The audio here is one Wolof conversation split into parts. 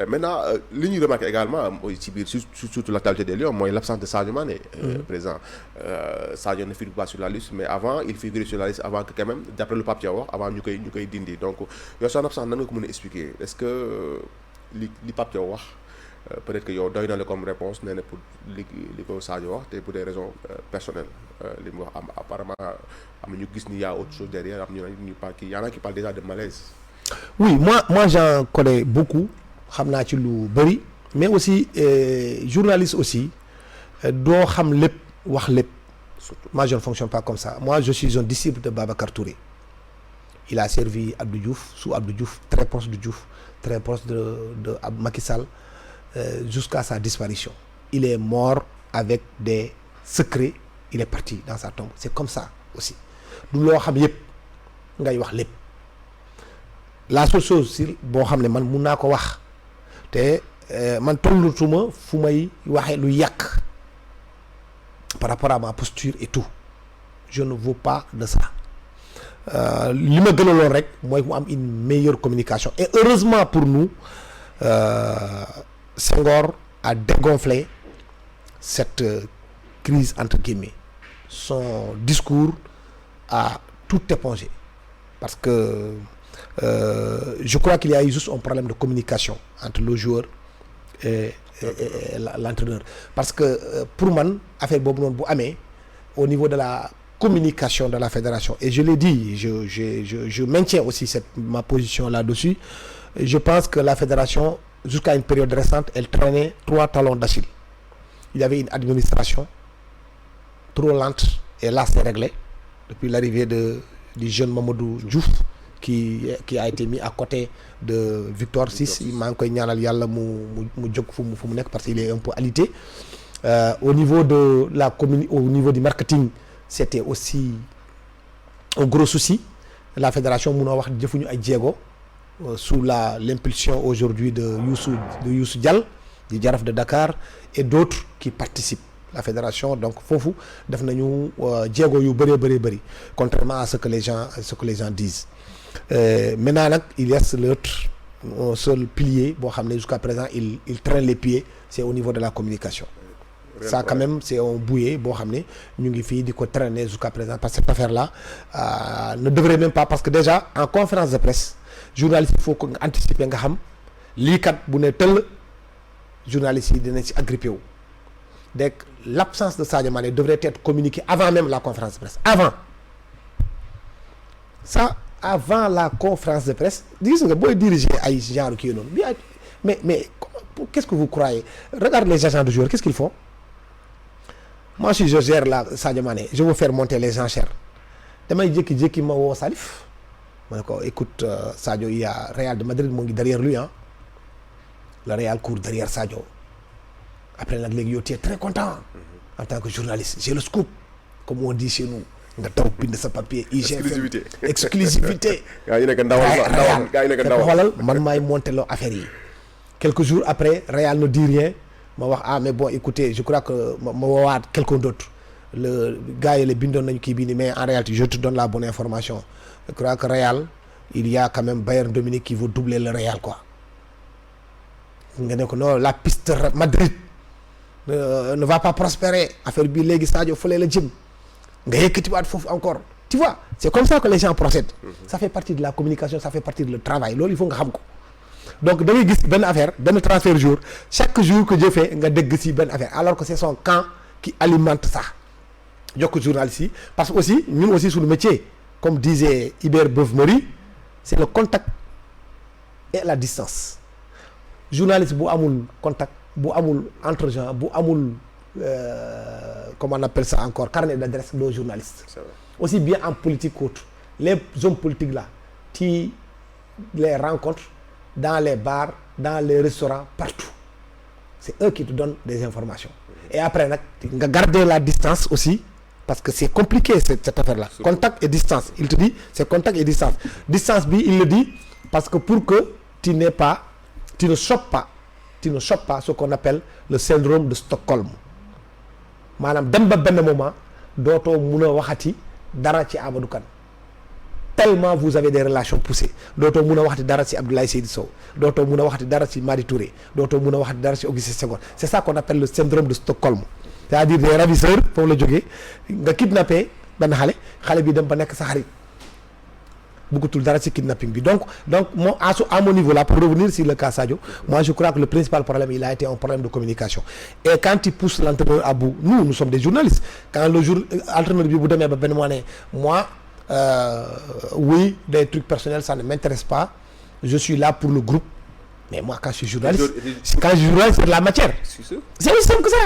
Maintenant li ñuy remarqué également ci biir surtout l'actualité des Lions mooy l'absence de Sadio Mané présent. Sadio ne figure pas sur la liste mais avant il figurait sur la liste avant que quand même d'après le Pape Thiaw wax avant ñu koy dindi donc yow son absence nan nga ko mën a expliquer est-ce que li Pape Thiaw wax peut-être que yow doy na la comme réponse nee na pour li ko Sadio wax te pour des raisons personnelles li mu wax apparemment am na ñu gis ni y a autre chose derrière am ñu parle qui y en a qui parlent déjà de malaise. Oui, moi j'en connais beaucoup xam naa ci lu bëri mais aussi journaliste aussi doo xam lépp wax lépp. Moi je ne fonctionne pas comme ça. Moi je suis un disciple de Babacar Touré. Il a servi Abdou Diouf sous Abdou Diouf très proche de Diouf très proche de Macky Sall jusqu'à sa disparition. Il est mort avec des secrets, il est parti dans sa tombe. C'est comme ça aussi. du loo xam yëpp ngay wax lépp. La seule chose si boo xam ne man mun naa ko wax te man tollutuma fu may waxee lu yàq par rapport à ma posture et tout je ne veux pas de ça li ma gënaloon rek mooy mu am une meilleure communication et heureusement pour nous Senghor a dégonflé cette crise entre guillemets. Son discours a tout épongé parce que je crois qu'il y a eu juste un problème de communication entre le joueur et l'entraîneur parce que pour man affaire boobu noonu bu amee au niveau de la communication de la fédération et je l'ai dit je maintiens aussi ma position là-dessus. Je pense que la fédération jusqu'à une période récente elle traînait 3 talons d'Achille. Il y avait une administration trop lente et là c'est réglé depuis l'arrivée du jeune Mamadou Diouf qui a été mis à côté de Victor Ciss. maa ngi koy ñaanal yàlla mu jóg fu mu nekk parce qu'il est un peu alité. Au niveau de la commune, au niveau du marketing c'était aussi un gros souci. La fédération munoo wax jëfuñu ay jéego sous l'impulsion aujourd'hui de Youssou Diall du Jaraaf de Dakar et d'autres qui participent. La fédération donc foofu def nañu jéego yu bëree bëri contrairement à ce que les gens disent. Maintenant nag il reste l'autre seul pilier boo xam ne jusqu'à présent il traîne les pieds c'est au niveau de la communication. Ça quand même c'est un boulet boo xam ne ñu ngi fii di ko traîner jusqu'à présent parce que cette affaire là ne devrait même pas parce que déjà en conférence de presse journaliste il faut que nga anticiper nga xam lii kat bu ne tëll journaliste yi dinañ ci agrippé wu. Donc l'absence de Sadio Mané devrait être communiquée avant même la conférence de presse avant la conférence de presse gis nga booy diriger ay genre kii noonu mais qu'est-ce que vous croyez? Regarde les agents de joueurs, qu'est-ce qu'ils font? Moi si je gère la Sadio Mané je veux faire monter les enchères damay jékki-jékki ma woo Salif ma ne ko écoute Sadio il y a Real de Madrid moo ngi derrière lui hein. Le Real court derrière Sadio. Après nag léegi yow tu es très content en tant que journaliste j'ai le scoop comme on dit chez nous nga taw bind sa papier exclusivité gaa yi nekk ndawal xoolal man maay monter loo affaire yi quelques jours après Real ne dit rien ma wax mais bon écoutez je crois que ma woowaat quelqu'un d'autre le gars yi la bindoon nañu kii bii nii mais en réalité je te donne la bonne information je crois que Real il y a quand même Bayern Dominique qui veut doubler le Real quoi nga ne ko non la piste Madrid ne va pas prospérer affaire bi léegi Sadio fële la jëm nga yëkkatiwaat foofu encore tu vois c'est comme ça que les gens procèdent. Ça fait partie de la communication ça fait partie de le travail loolu il faut nga xam ko donc da ngay gis benn affaire benn transfert jour chaque jour que je fais nga dégg si benn affaire alors que c'est son camp qui alimente ça jokk journaliste yi parce que aussi ñun aussi suñu métier comme disait Hubert Beuve-Mori c'est le contact et la distance journaliste bu amul contact bu amul entre-gens bu amul comment on appelle ça encore carnet d'adresse de journalistes aussi bien en politique qu'autre les hommes politiques là qui les rencontrent dans les bars dans les restaurants partout c'est eux qui te donnent des informations et après nag nga garder la distance aussi parce que c'est compliqué cette affaire là contact et distance il te dit c'est contact et distance bi il le dit parce que pour que tu ne chopes pas ce qu'on appelle le syndrome de Stockholm maanaam dem ba benn moment dootoo mun a waxati dara ci Amadou Kane tellement vous avez des relations poussées dootoo mun a waxati dara ci Abdoulaye Seydou Sow dootoo mun a waxati dara ci Madi Touré dootoo mun a waxati dara ci Augustin Senghor c'est ça qu'on appelle le syndrome de Stockholm c'est-à-dire des ravisseurs foofu la jógee nga kidnappé benn xale bi dem ba nekk sa xarit bëggatul dara ci kidnapping bi donc moi à mon niveau là pour revenir sur le cas Sadio moi je crois que le principal problème il a été un problème de communication et quand il pousse l'entraîneur à bout nous sommes des journalistes quand le jour entraîneur bi bu demee ba benn mois ne moi oui des trucs personnels ça ne m'intéresse pas je suis là pour le groupe mais moi quand je suis journaliste c'est de la matière c'est aussi simple que ça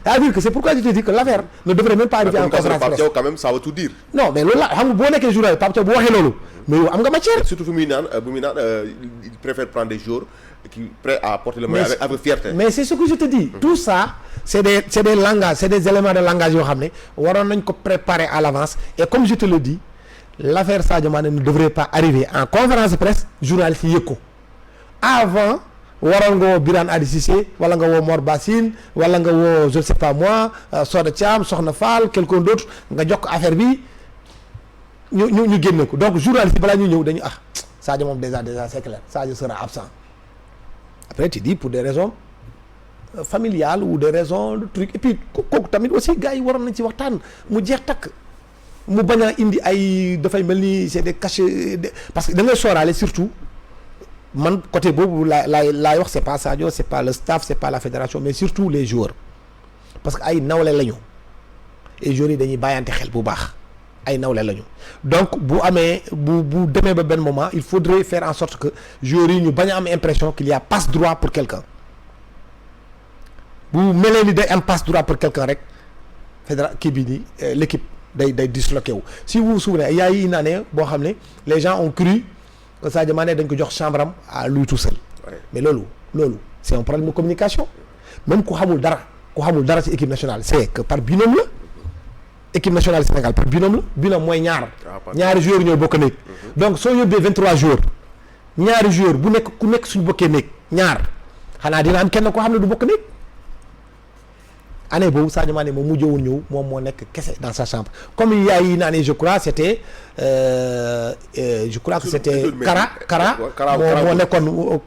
c'est-à-dire que c'est pourquoi je te dis que l'affaire ne devrait même pas arriver en conférence Pape Thiaw quand même ça veut tout dire non mais loolu la xam nga boo nekkee journaliste Pape Thiaw bu waxee loolu mais yow am nga matière surtout fu muy naan il préfère prendre des joueurs qui prêts à porter le maillot avec fierté mais c'est ce que je te dis tout ça c'est des langages c'est des éléments de langage yoo xam ne waroon nañ ko préparer à l'avance et comme je te le dis l'affaire Sadio Mané ne devrait pas arriver en conférence de presse journaliste yi yëg ko avant waroon nga woo Birane Adi Cissé wala nga woo Mor Bassine wala nga woo je ne sais pas moi Soda Thiam Soxna Fall quelqu'un d'autre nga jox ko affaire bi ñu génne ko donc journaliste yi balaa ñu ñëw dañu Sadio moom déjà c'est clair Sadio sera absent après tu dis pour des raisons familiales ou des raisons de trucs et puis kooku tamit aussi gars yi waroon nañ ci waxtaan mu jeex takk mu bañ a indi ay dafay mel ni c'est des cachets parce que da ngay sóoraale surtout man côté boobu laay wax c'est pas Sadio c'est pas le staff c'est pas la fédération mais surtout les joueurs parce que ay nawle lañu et joueurs yi dañuy bàyyante xel bu baax ay nawle lañu donc bu demee ba benn moment il faudrait faire en sorte que joueurs yi ñu bañ a am impression qu'il y a passe droit pour quelqu'un bu melee ni day am passe droit pour quelqu'un rek kii bi ni l'équipe day disloqué wu si vous vous souvenez y a eu une année boo xam ne les gens ont cru que Sadio Mané dañ ko jox chambre am à lui tout seul mais loolu c'est un problème de communication même ku xamul dara ci équipe nationale c'est que par binôme la équipe nationale Sénégal par binôme mooy ñaari joueurs ñooy bokk néeg donc soo yóbbee 23 joueurs ñaari joueurs ku nekk suñu bokkee néeg ñaar xanaa dina am kenn koo xam ne du bokk néeg année boobu Sadio Mané moom mujjewul ñëw moom moo nekk kese dans sa chambre comme il y a une année je crois c'était Kara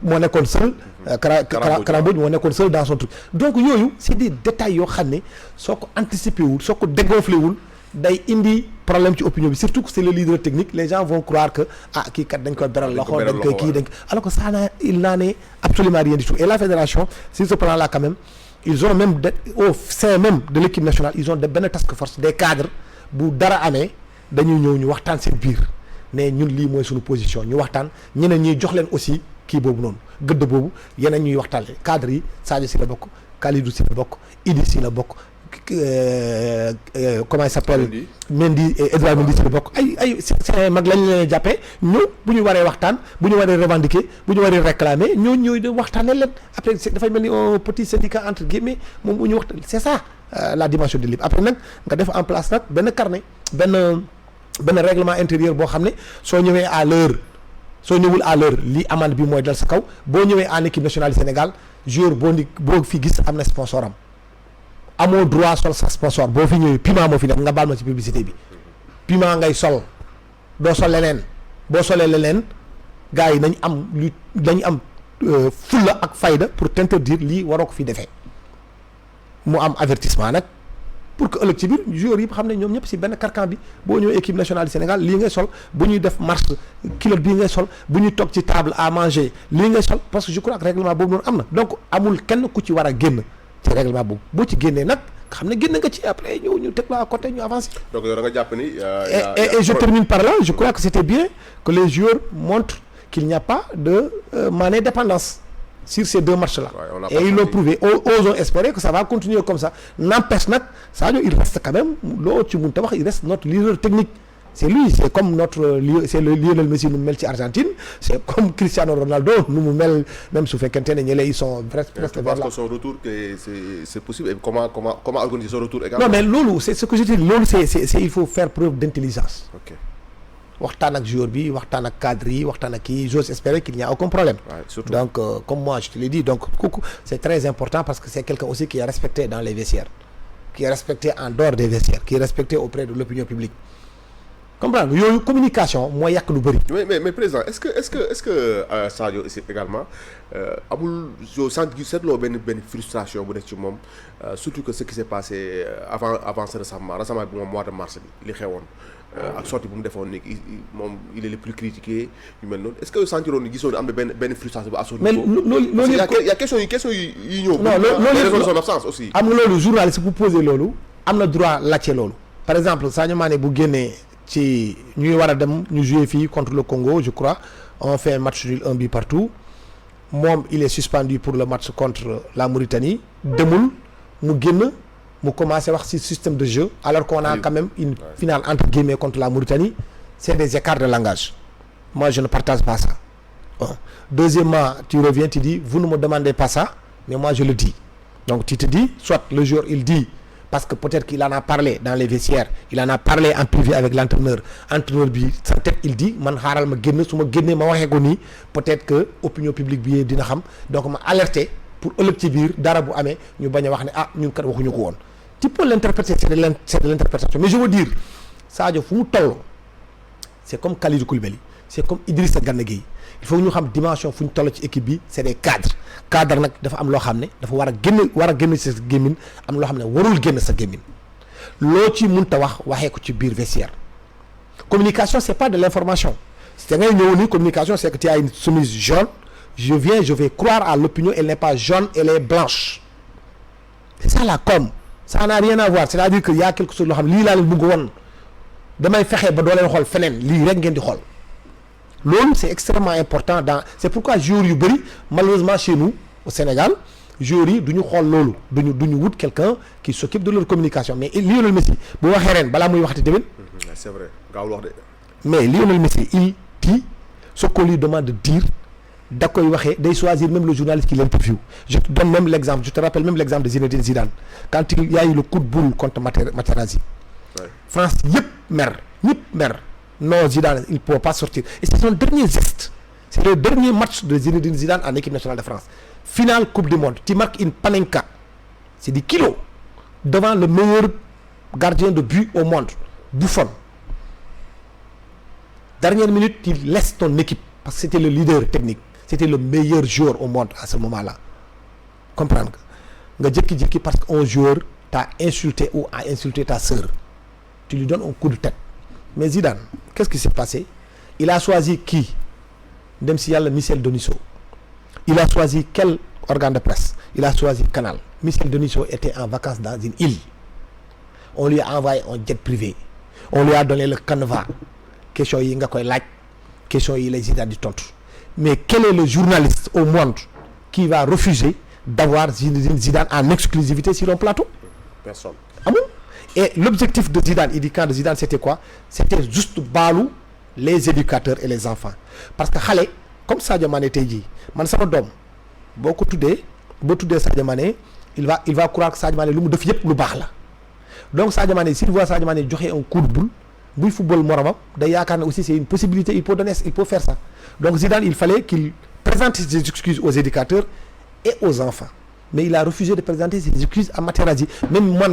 moo nekkoon seul Kara Mbodj moo nekkoon seul dans son truc donc yooyu c'est des détails yoo xam ne soo ko anticiper wul soo ko dégonflé wul day indi problème ci opinion bi surtout que c'est le leader technique les gens vont croire que kii kat dañ koy beral loxo dañ koy kii alors que ça il n'en est absolument rien du tout et la fédération sur ce plan là quand même ils ont même au sein même de l'équipe nationale ils ont benn task force des cadres bu dara amee dañuy ñëw ñu waxtaan seen biir ne ñun lii mooy suñu position ñu waxtaan ñeneen ñuy jox leen aussi kii boobu noonu gëdd boobu yeneen ñuy waxtaanee cadres yi Sadio si la bokk Kalidou si la bokk Idi si la bokk comment il s'appelle Mendy et Edouard Mendy si la bokk ay c'est mag lañ leen jàppee ñëw bu ñu waree waxtaan bu ñu waree revendiquer bu ñu waree réclamer ñooy de waxtaanee leen après dafay mel ni un petit syndicat entre guillemets moom bu ñu waxtaan c'est ça la dimension de libre après nag nga def en place nag benn carnet benn règlement intérieur boo xam ne soo ñëwee à l'heure soo ñëwul à l'heure lii amende bi mooy dal sa kaw boo ñëwee en équipe nationale du Sénégal joueur boo fi gis am na sponsor am amoo droit sol sa sponsor boo fi ñëwee Puma moo fi nekk nga baal ma ci publicité bi Puma ngay sol doo sol leneen boo solee leneen gars yi nañ am fulla ak fayda pour t'interdire lii waroo ko fi defee mu am avertissement nag pour que ëllëg ci biir joueurs yi xam ne ñoom ñëpp si benn carcan bi boo ñëwee équipe nationale du Sénégal lii ngay sol bu ñuy def marche culotte bii ngay sol bu ñuy toog ci table à manger lii ngay sol parce que je crois que règlement boobu noonu am na donc amul kenn ku ci war a génn ci règlement boobu boo ci génnee nag xam ne génn nga ci après ñu teg la à côté ñu avancer. donc yow da nga jàpp ni. et je termine par là je crois que c'était bien que les joueurs montrent qu'il n'y a pas de Mané dépendance sur ces deux matchs-là. Ouais, et ils l'ont prouvé. Osons espérer que ça va continuer comme ça. N'empêche nag Sadio il reste quand même loo ci mun ta wax il reste notre leader technique. C'est lui, c'est comme c'est le Lionel Messi nu mu mel ci Argentine, c'est comme Cristiano Ronaldo nu mu mel même su fekkente ne ñële ils sont presque vers là. Son retour que c'est possible et comment organiser son retour également. Non mais loolu c'est ce que je dis loolu c'est il faut faire preuve d'intelligence. OK. waxtaan ak joueur bi waxtaan ak cadre yi waxtaan ak kii j'ose espérer qu'il n'y a aucun problème. Ouais, donc comme moi je te l'ai dit donc kooku c'est très important parce que c'est quelqu'un aussi qui est respecté dans les vestiaires, qui est respecté en dehors des vestiaires, qui est respecté auprès de l'opinion publique. comprendre yooyu communication mooy yàq lu bëri. mais président est-ce que Sadio aussi également amul yow seetloo benn frustration bu nekk ci moom surtout que ce qui s'est passé avant ce récemment bi moom mois de mars bi li xewoon ak sortie bu mu defoon ni moom il est le plus critiqué yu mel noonu est-ce que sentiroon ni gisoon am na benn frustration bu à son niveau. mais loolu y a question yi ñëw. non loolu son absence aussi. am nga loolu journaliste bu posé loolu am na droit laajte loolu par exemple Sadio Mané bu génnee. ci ñuy war a dem ñu jouer fii contre le Congo je crois on fait un match nul 1 but partout moom il est suspendu pour le match contre la Mauritanie demul mu génn mu commencé wax ci système de jeu alors qu'on a quand même une finale entre guillemets contre la Mauritanie c'est des écarts de langage moi je ne partage pas ça deuxièmement tu reviens tu dis vous ne me demandez pas ça mais moi je le dis donc tu te dis soit le joueur il dit parce que peut-être qu'il en a parlé dans les vestiaires il en a parlé en privé avec l'entraîneur bi sa tête il dit man xaaral ma génn su ma génnee ma waxee ko nii peut-être que opinion publique bi dina xam donc ma alerter pour ëllëg ci biir dara bu amee ñu bañ a wax ne ñun kat waxuñu ko woon tu peux l'interpréter c'est de l'interprétation mais je veux dire Sadio fu mu toll c'est comme Kalidou Koulibaly c'est comme Idrissa Gana Gueye il faut ñu xam dimension fu ñu toll ci équipe bi c'est des cadre nag dafa am loo xam ne dafa war a génn sa gémmiñ am loo xam ne warul génn sa gémmiñ loo ci mënta waxee ko ci biir vestiaire communication c'est pas de l'information da ngay ñëw ni communication c'est que tu as une chemise jaune je vais croire à l'opinion elle n'est pas jaune elle est blanche c'est ça la com ça n'a rien à voir c'est-à-dire que y a quelque chose loo xam lii laa leen bëgg woon damay fexe ba doo leen xool feneen lii rek ngeen di xool loolu c'est extrêmement important c'est pourquoi joueurs yu bëri malheureusement chez nous au Sénégal joueurs yi du ñu xool loolu duñu wut quelqu'un qui s'occupe de leur communication mais Lionel Messi bu waxee ren balaa muy waxati déwén. c'est vrai gaawul wax de. mais Lionel Messi il dit ce qu'on lui demande de dire da koy waxee day choisir même le journaliste qui l'interviewe je te donne même l'exemple je te rappelle même l'exemple de Zinedine Zidane quand il y a eu le coup de boule contre Materazzi. France ñëpp mer. Non, Zidane, il ne peut pas sortir. Et c'est son dernier geste. C'est le dernier match de Zinedine Zidane en équipe nationale de France. Finale Coupe du Monde. Tu marques une panenka. C'est des kilos. Devant le meilleur gardien de but au monde. Buffon. Dernière minute, tu laisses ton équipe. Parce que c'était le leader technique. C'était le meilleur joueur au monde à ce moment-là. Comprendre. Parce qu'un joueur t'a insulté ou a insulté ta sœur. Tu lui donnes un coup de tête. Mais Zidane, qu'est-ce qui s'est passé? Il a choisi qui? Dem si yàlla Michel Denisot. Il a choisi quel organe de presse? Il a choisi Canal. Michel Denisot était en vacances dans une île. On lui a envoyé un jet privé. On lui a donné le canevas. Question yi nga koy laaj. Question yi lay Zidane di tontu. Mais quel est le journaliste au monde qui va refuser d'avoir Zidane en exclusivité sur un plateau? Personne. Ah bon? Et l'objectif de Zidane, il dit quand de Zidane, c'était quoi? C'était juste baalu les éducateurs et les enfants. Parce que xale comme Sadio Mané tey jii man sama doom boo tuddee Sadio Mané il va croire que Sadio Mané lu mu def yëpp lu baax la donc Sadio Mané s'il voit Sadio Mané joxe un coup de boule buy football moromam day yaakaar ne aussi c'est une possibilité il peut faire ça donc Zidane il fallait qu'il présente ses excuses aux éducateurs et aux enfants. Mais il a refusé de présenter ses excuses à Materazzi. Même moi,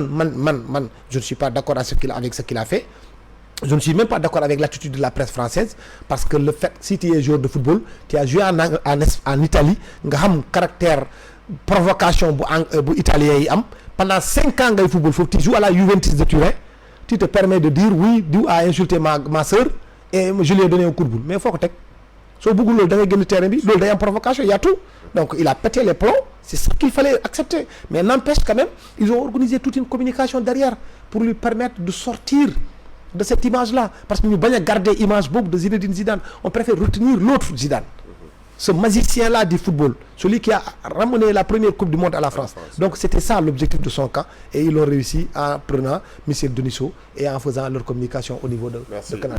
je ne suis pas d'accord avec ce qu'il a fait. Je ne suis même pas d'accord avec l'attitude de la presse française parce que le fait, si tu es joueur de football, tu as joué en Italie, tu as un caractère provocation pour italien. Pendant 5 ans, il football, tu joues à la Juventus de Turin, tu te permets de dire oui, Dieu a insulté ma soeur et je lui ai donné un coup de boule. Mais il faut que so bëggul loolu da ngay génn terrain bi loolu day am provocation il y a tout donc il a pété les plombs c'est ça qu'il fallait accepter mais n'empêche quand même ils ont organisé toute une communication derrière pour lui permettre de sortir de cette image là parce que ñu bañ a garder image boobu de Zinedine Zidane on préfère retenir l'autre Zidane ce magicien là du football celui qui a ramené la première coupe du monde à la France donc c'était ça l'objectif de son camp et ils l'ont réussi en prenant Michel Denisot et en faisant leur communication au niveau de Canal.